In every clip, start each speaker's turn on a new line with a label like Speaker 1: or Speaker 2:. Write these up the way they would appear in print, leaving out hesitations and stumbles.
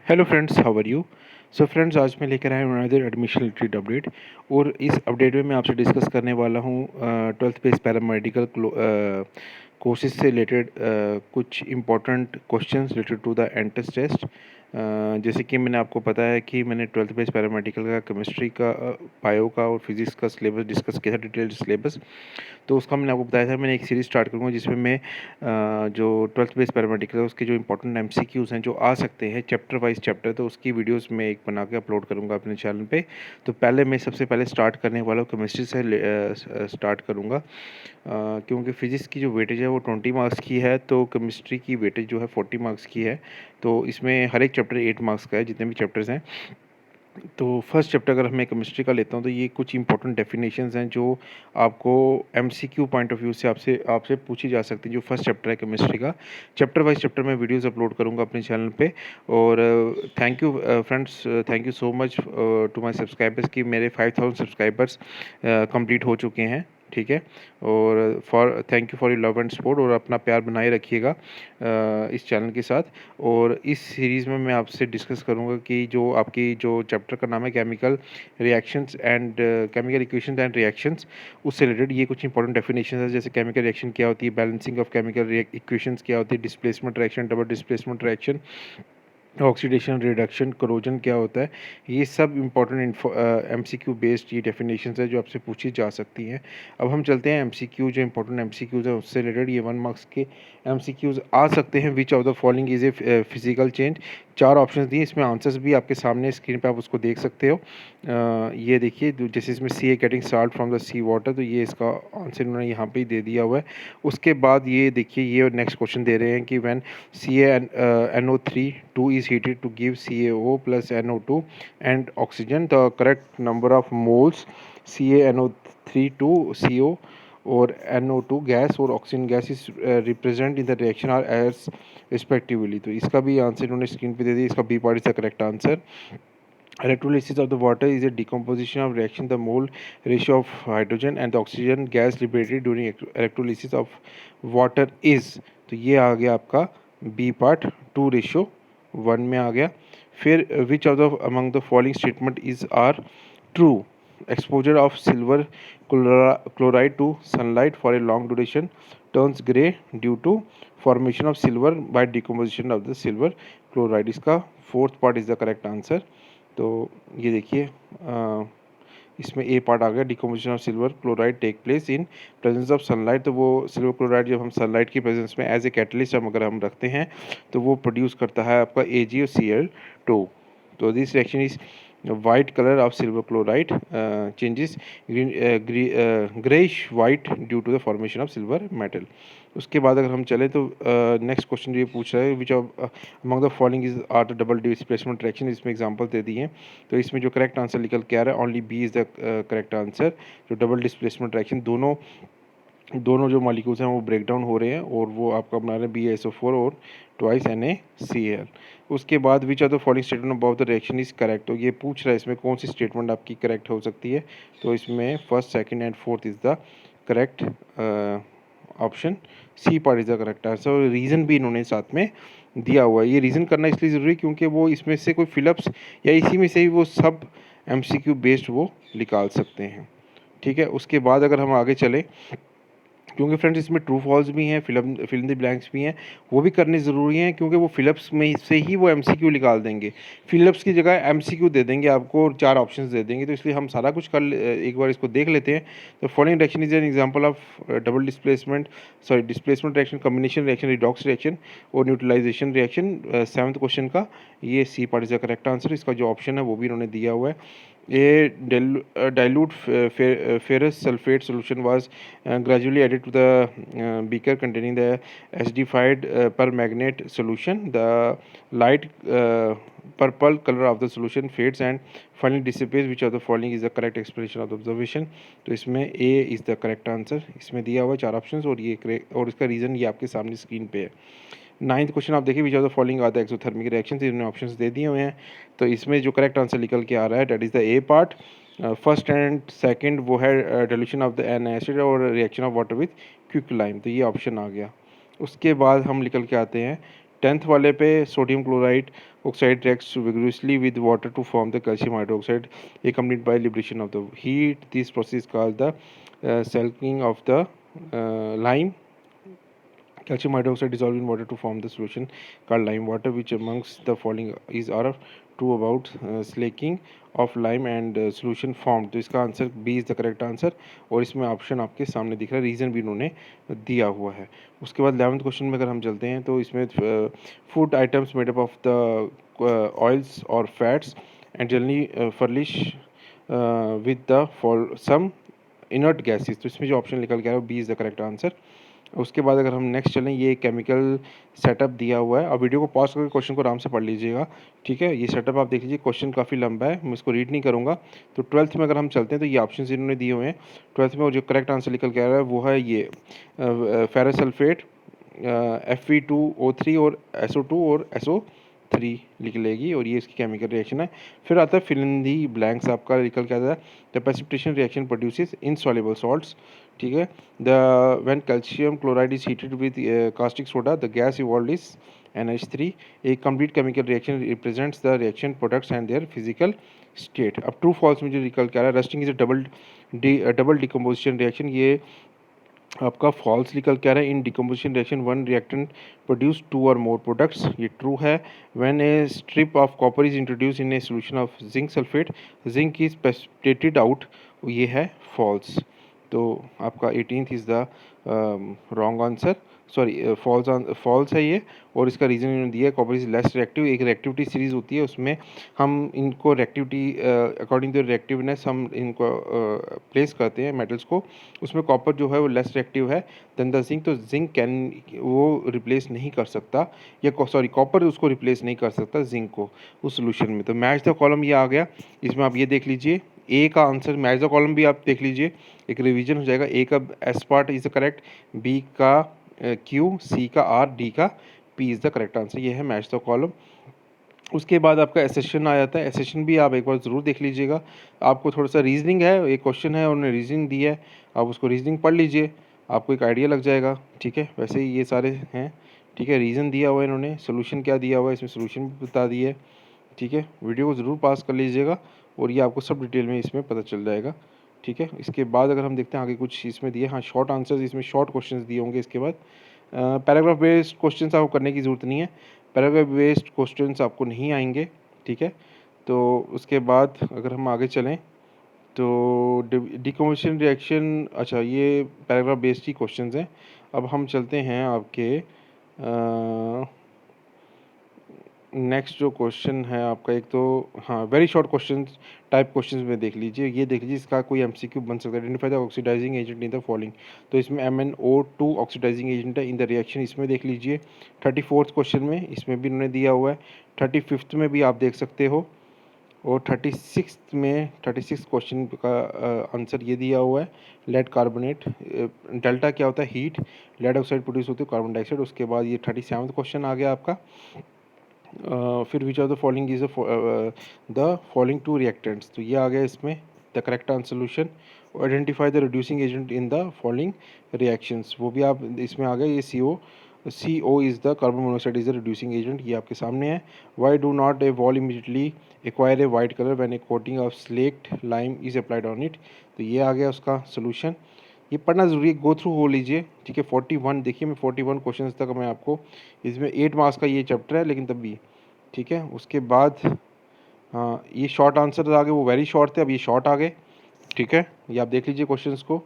Speaker 1: Hello friends, how are you. So friends, आज मैं लेकर आया हूँ अनदर एडमिशन रिलेटेड अपडेट। और इस अपडेट में मैं आपसे डिस्कस करने वाला हूँ 12th बेस पैरामेडिकल कोर्सेज से रिलेटेड कुछ important questions related to the entrance test. जैसे कि मैंने आपको पता है कि मैंने 12th बेस पैरामेडिकल का केमिस्ट्री का, बायो का और फिजिक्स का सिलेबस डिस्कस किया था, डिटेल्ड सिलेबस। तो उसका मैंने आपको बताया था, मैंने एक सीरीज़ स्टार्ट करूँगा जिसमें मैं जो 12th बेस पैरामेडिकल है उसके जो इंपॉर्टेंट एमसीक्यूज़ हैं जो आ सकते हैं चैप्टर वाइज चैप्टर, तो उसकी वीडियोस में एक बना के अपलोड करूँगा अपने चैनल पे। तो पहले मैं सबसे पहले स्टार्ट करने वाला हूँ केमिस्ट्री से स्टार्ट करूँगा, क्योंकि फ़िज़िक्स की जो वेटेज है वो 20 मार्क्स की है, तो केमिस्ट्री की वेटेज जो है 40 मार्क्स की है। तो इसमें हर एक चैप्टर 8 मार्क्स का है, जितने भी चैप्टर्स हैं। तो फर्स्ट चैप्टर अगर मैं केमिस्ट्री का लेता हूँ तो ये कुछ इंपॉर्टेंट डेफिनेशंस हैं जो आपको एमसीक्यू पॉइंट ऑफ व्यू से आपसे आपसे पूछी जा सकती हैं। जो फर्स्ट चैप्टर है केमिस्ट्री का, चैप्टर वाइज चैप्टर मैं वीडियोस अपलोड करूँगा अपने चैनल पे। और thank you friends, thank you so much to my subscribers कि मेरे 5000 सब्सक्राइबर्स कंप्लीट हो चुके हैं, ठीक है। और thank you for your love and support, और अपना प्यार बनाए रखिएगा इस चैनल के साथ। और इस सीरीज़ में मैं आपसे डिस्कस करूंगा कि जो आपकी जो चैप्टर का नाम है chemical reactions and chemical equations and reactions, उससे रिलेटेड ये कुछ इंपॉर्टेंट डेफिनेशन है। जैसे केमिकल रिएक्शन क्या होती है, बैलेंसिंग ऑफ केमिकल इक्वेशंस क्या होती है, displacement reaction, double displacement reaction, oxidation, reduction, corrosion क्या होता है। ये सब इंपॉर्टेंट एमसीक्यू बेस्ड ये डेफिनेशंस है जो आपसे पूछी जा सकती हैं। अब हम चलते हैं एमसीक्यू, जो इंपॉर्टेंट एमसीक्यूज़ है उससे रिलेटेड। ये 1 मार्क्स के एमसीक्यूज़ आ सकते हैं। विच of the following is a physical change. 4 option दिए, इसमें आंसर्स भी आपके सामने स्क्रीन पे आप उसको देख सकते हो। ये देखिए, जैसे इसमें C a getting salt from the sea water, तो ये इसका आंसर इन्होंने यहाँ पे ही दे दिया हुआ है। उसके बाद ये देखिए, ये नेक्स्ट क्वेश्चन दे रहे हैं कि when CaNO3 2 is heated to give CaO plus NO2 and oxygen, the correct number of moles CaNO3 to CO और NO2 गैस और oxygen gas is represent in the reaction are as respectively. तो इसका भी answer इन्होंने screen पे दे दिया। इसका B part is the correct answer. Electrolysis of the water is a decomposition of reaction the mole ratio of hydrogen and the oxygen gas liberated during electrolysis of water is। तो ये आ गया आपका B part, 2:1 में आ गया। फिर which of the among the following statement is are true. Exposure of silver chloride to sunlight for a long duration turns gray due to formation of silver by decomposition of the silver chloride। इसका fourth part is the correct answer. तो ये देखिए, इसमें A part आ गया, decomposition of silver chloride take place in presence of sunlight. तो वो silver chloride जब हम सनलाइट की प्रेजेंस में एज ए कैटलिस्ट अगर हम रखते हैं तो वो प्रोड्यूस करता है आपका Ag और Cl2। तो this reaction is white colour of silver chloride changes greyish white due to the formation of silver metal. उसके बाद अगर हम चलें तो नेक्स्ट क्वेश्चन ये पूछ रहा है which of among the following is are the double displacement reaction. इसमें एग्जांपल दे दिए हैं, तो इसमें जो करेक्ट आंसर निकल के आ रहा है only B is the correct answer. जो डबल डिस्प्लेसमेंट रिएक्शन, दोनों दोनों जो मॉलिक्यूल्स हैं वो ब्रेक डाउन हो रहे हैं और वो आपका बना रहे हैं BaSO4 और ट्वाइस NaCl। उसके बाद विच of the following statement about the reaction is correct. तो ये पूछ रहा है इसमें कौन सी स्टेटमेंट आपकी करेक्ट हो सकती है। तो इसमें first, second and fourth is the correct option. C part is the correct answer. और रीज़न भी इन्होंने साथ में दिया हुआ है। ये रीज़न करना इसलिए ज़रूरी है क्योंकि वो इसमें से कोई फिलअप्स या इसी में से ही वो सब MCQ बेस्ड वो निकाल सकते हैं, ठीक है। उसके बाद अगर हम आगे चलें, क्योंकि फ्रेंड्स इसमें ट्रू फॉल्स भी हैं, फिल इन द ब्लैंक्स भी हैं, वो भी करने ज़रूरी हैं क्योंकि वो फिलअप्स में से ही वो MCQ निकाल देंगे। फिलअप्स की जगह MCQ दे देंगे आपको और 4 ऑप्शंस दे देंगे, तो इसलिए हम सारा कुछ एक बार इसको देख लेते हैं। तो following reaction is an example of double displacement reaction, combination reaction, redox reaction और न्यूट्रलाइजेशन रिएक्शन। 7th क्वेश्चन का ये C part is the correct answer. इसका जो ऑप्शन है वो भी इन्होंने दिया हुआ है। A dilute ferrous sulfate solution was gradually added to the beaker containing the acidified permanganate solution. The light purple color of the solution fades and finally dissipates. Which of the following is the correct explanation of the observation? तो इसमें A is the correct answer। इसमें दिया हुआ 4 options और ये और इसका reason ये आपके सामने स्क्रीन पे है। 9th क्वेश्चन आप देखिए, which of the following are the exothermic reactions. इन्होंने ऑप्शंस दे दिए हुए हैं, तो इसमें जो करेक्ट आंसर निकल के आ रहा है that is the A part. First and second वो है dilution of the an acid और reaction of water with quicklime, तो ये ऑप्शन आ गया। उसके बाद हम निकल के आते हैं 10th वाले पे sodium chloride oxide reacts vigorously with water to form the calcium hydroxide accompanied by liberation of the heat. This process is called the salting of the lime. Calcium hydroxide dissolved in water to form the solution called lime water, which amongst the following is are true about slaking of lime and solution formed. तो इसका answer B is the correct answer और इसमें option आपके सामने दिख रहा है, reason भी इन्होंने दिया हुआ है। उसके बाद 11th क्वेश्चन में अगर हम चलते हैं तो इसमें food items made up of the oils और fats and generally flushed with the for some inert gases. तो इसमें जो ऑप्शन निकल के आ रहा है B is the correct answer. उसके बाद अगर हम नेक्स्ट चलें, ये केमिकल सेटअप दिया हुआ है। अब वीडियो को पॉज करके क्वेश्चन को आराम से पढ़ लीजिएगा, ठीक है। ये सेटअप आप देख लीजिए, क्वेश्चन काफ़ी लंबा है, मैं इसको रीड नहीं करूँगा। तो 12th में अगर हम चलते हैं तो ये ऑप्शन इन्होंने दिए हुए हैं। 12th में जो करेक्ट आंसर निकल के आ रहा है वो है ये फेरस सल्फेट, Fe2O3 और SO2 और SO3 लिख लेगी और ये इसकी केमिकल रिएक्शन है। फिर आता है फिल इन दी ब्लैंक्स, आपका निकल के आता है the precipitation reaction produces insoluble salts, ठीक है। The when calcium chloride is heated with caustic soda the gas evolve is NH3। A complete chemical reaction represents the reaction products and their physical state. अब true false में जो निकल के आ रहा है, rusting is a double decomposition reaction, ये आपका फॉल्स निकल के आ रहा है। In decomposition reaction one reactant produce two और मोर प्रोडक्ट्स, ये ट्रू है। When a strip of copper is introduce in a solution of zinc sulphate zinc is precipitated out, ये है फॉल्स। तो आपका 18th is the wrong answer, sorry false है ये। और इसका रीज़न इन्होंने दिया है कॉपर इज लेस रिएक्टिव। एक रिएक्टिविटी सीरीज होती है, उसमें हम इनको रिएक्टिविटी अकॉर्डिंग टू रिएक्टिवनेस हम इनको प्लेस करते हैं मेटल्स को। उसमें कॉपर जो है वो लेस रिएक्टिव है देन द जिंक, तो जिंक कैन वो रिप्लेस नहीं कर सकता, या सॉरी कॉपर उसको रिप्लेस नहीं कर सकता जिंक को उस सोल्यूशन में। तो मैच द कॉलम ये आ गया। इसमें आप ये देख लीजिए, ए का आंसर मैच द कॉलम भी आप देख लीजिए, एक रिवीजन हो जाएगा। ए का S part is the correct, B का क्यू, सी का आर, डी का P is the correct answer. ये है मैच द कॉलम। उसके बाद आपका एसेशन आ जाता है। एसेशन भी आप एक बार ज़रूर देख लीजिएगा, आपको थोड़ा सा रीजनिंग है, एक क्वेश्चन है उन्होंने रीजनिंग दी है, आप उसको रीजनिंग पढ़ लीजिए, आपको एक आइडिया लग जाएगा, ठीक है। वैसे ही ये सारे हैं, ठीक है। रीज़न दिया हुआ है इन्होंने, सोल्यूशन क्या दिया हुआ है इसमें, सोल्यूशन भी बता दिए, ठीक है। वीडियो को ज़रूर पास कर लीजिएगा और ये आपको सब डिटेल में इसमें पता चल जाएगा, ठीक है। इसके बाद अगर हम देखते हैं आगे कुछ इसमें दिए, हाँ शॉर्ट आंसर्स, इसमें शॉर्ट क्वेश्चंस दिए होंगे। इसके बाद पैराग्राफ बेस्ड क्वेश्चंस आपको करने की ज़रूरत नहीं है, पैराग्राफ बेस्ड क्वेश्चंस आपको नहीं आएंगे, ठीक है। तो उसके बाद अगर हम आगे चलें तो डिकम्पोजिशन रिएक्शन, अच्छा ये पैराग्राफ बेस्ड ही क्वेश्चंस हैं। अब हम चलते हैं आपके नेक्स्ट जो क्वेश्चन है आपका, एक तो हाँ very short question type questions में देख लीजिए, ये देख लीजिए, इसका कोई एमसीक्यू बन सकता है। Identify the oxidising agent in the following, तो इसमें MnO2 ऑक्सीडाइजिंग एजेंट है इन द रिएक्शन, इसमें देख लीजिए। 34th क्वेश्चन में इसमें भी उन्होंने दिया हुआ है, 35th में भी आप देख सकते हो, और 36th में 36 क्वेश्चन का आंसर ये दिया हुआ है, लेड कार्बोनेट, डेल्टा क्या होता है, हीट, लेड ऑक्साइड प्रोड्यूस होती है कार्बन डाइऑक्साइड। उसके बाद ये 37वां क्वेश्चन आ गया आपका। फिर which of the following is the following to reactants, तो ये आ गया इसमें the correct answer solution. Identify the reducing agent in the following reactions, वो भी आप इसमें आ गया। ये CO is the carbon monoxide is the reducing agent, ये आपके सामने है। Why do not a wall immediately acquire a white colour when A coating of slaked lime is applied on it, तो ये आ गया उसका सोल्यूशन। ये पढ़ना ज़रूरी है, गो थ्रू हो लीजिए, ठीक है। 41 देखिए, मैं 41 क्वेश्चन तक मैं आपको, इसमें 8 मार्क्स का ये चैप्टर है लेकिन तब भी, ठीक है। उसके बाद हाँ ये शॉर्ट आंसर आ गए, वो वेरी शॉर्ट थे, अब ये शॉर्ट आ गए, ठीक है। ये आप देख लीजिए क्वेश्चंस को,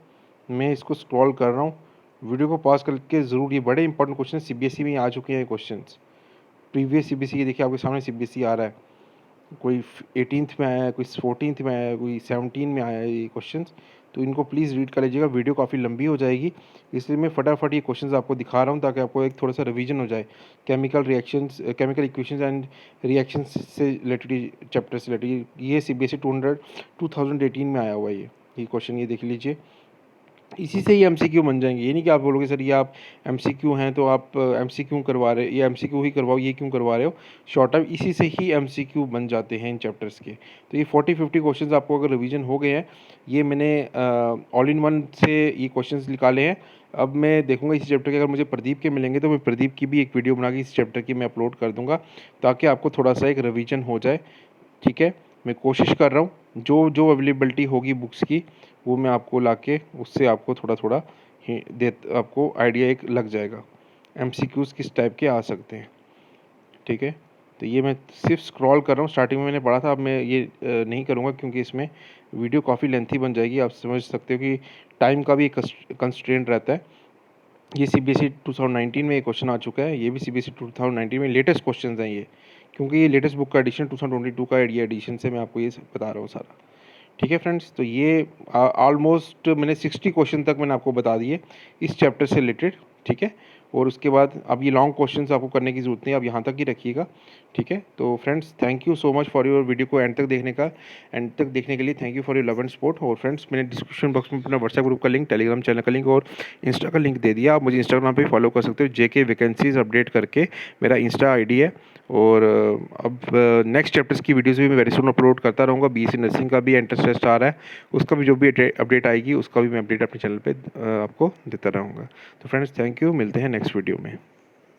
Speaker 1: मैं इसको स्क्रॉल कर रहा हूँ, वीडियो को पॉज करके ज़रूर, ये बड़े इंपॉर्टेंट क्वेश्चन CBSE में आ चुके हैं क्वेश्चंस, प्रीवियस CBSE ये देखिए आपके सामने CBSE आ रहा है, कोई 18th में आया है, कोई 14th में आया है, कोई 17 में आया है ये क्वेश्चंस। तो इनको प्लीज़ रीड कर लीजिएगा, वीडियो काफ़ी लंबी हो जाएगी, इसलिए मैं फटाफट ये क्वेश्चंस आपको दिखा रहा हूँ ताकि आपको एक थोड़ा सा रिवीजन हो जाए। Chemical reactions, chemical equations and reactions से रिलेटेड चैप्टर से रिलेटेड, ये CBSE 2018 में आया हुआ है ये क्वेश्चन, ये देख लीजिए। इसी से ही MCQ बन जाएंगे, ये नहीं कि आप बोलोगे सर ये आप MCQ हैं तो आप MCQ करवा रहे, ये MCQ ही करवाओ, ये क्यों करवा रहे हो, शॉर्ट टाइम, इसी से ही MCQ बन जाते हैं इन चैप्टर्स के। तो ये 40-50 क्वेश्चंस आपको अगर रिवीजन हो गए हैं, ये मैंने ऑल इन वन से ये क्वेश्चंस निकाले हैं, अब मैं देखूँगा इस चैप्टर के अगर मुझे प्रदीप के मिलेंगे तो मैं प्रदीप की भी एक वीडियो बना के इस चैप्टर की मैं अपलोड कर दूँगा, ताकि आपको थोड़ा सा एक रिवीजन हो जाए। ठीक है, मैं कोशिश कर रहा हूँ जो जो अवेलेबिलिटी होगी बुक्स की वो मैं आपको लाके उससे आपको थोड़ा थोड़ा आपको आइडिया एक लग जाएगा एमसीक्यूज़ किस टाइप के आ सकते हैं। ठीक है, तो ये मैं सिर्फ स्क्रॉल कर रहा हूँ, स्टार्टिंग में मैंने पढ़ा था, अब मैं ये नहीं करूँगा क्योंकि इसमें वीडियो काफ़ी लेंथी बन जाएगी। आप समझ सकते हो कि टाइम का भी एक कंस्ट्रेंट रहता है। ये सीबीएसई 2019 में ये क्वेश्चन आ चुका है, ये भी सीबीएसई 2019 में लेटेस्ट क्वेश्चन हैं ये, क्योंकि ये लेटेस्ट बुक का एडिशन 2022 का ये एडिशन से मैं आपको ये बता रहा हूँ सारा। ठीक है फ्रेंड्स, तो ये ऑलमोस्ट मैंने 60 क्वेश्चन तक मैंने आपको बता दिए इस चैप्टर से रिलेटेड। ठीक है, और उसके बाद अब ये लॉन्ग क्वेश्चंस आपको करने की ज़रूरत नहीं है, आप यहाँ तक ही रखिएगा। ठीक है, तो friends thank you so much for your video को एंड तक देखने का, एंड तक देखने के लिए thank you for your love and support. और फ्रेंड्स मैंने डिस्क्रिप्शन बॉक्स में अपना व्हाट्सएप ग्रुप का लिंक, टेलीग्राम चैनल का लिंक और इंस्टा का लिंक दे दिया। आप मुझे इंस्टाग्राम पे फॉलो कर सकते हो, जेके वैकेंसीज अपडेट करके मेरा इंस्टा आईडी है। और अब नेक्स्ट चैप्टर्स की वीडियोस भी मैं वेरी सून अपलोड करता रहूँगा। बीएससी नर्सिंग का भी एंट्रेंस टेस्ट आ रहा है, उसका भी जो भी अपडेट आएगी उसका भी मैं अपडेट अपने चैनल पे आपको देता रहूँगा। तो फ्रेंड्स थैंक यू, मिलते हैं नेक्स्ट वीडियो में।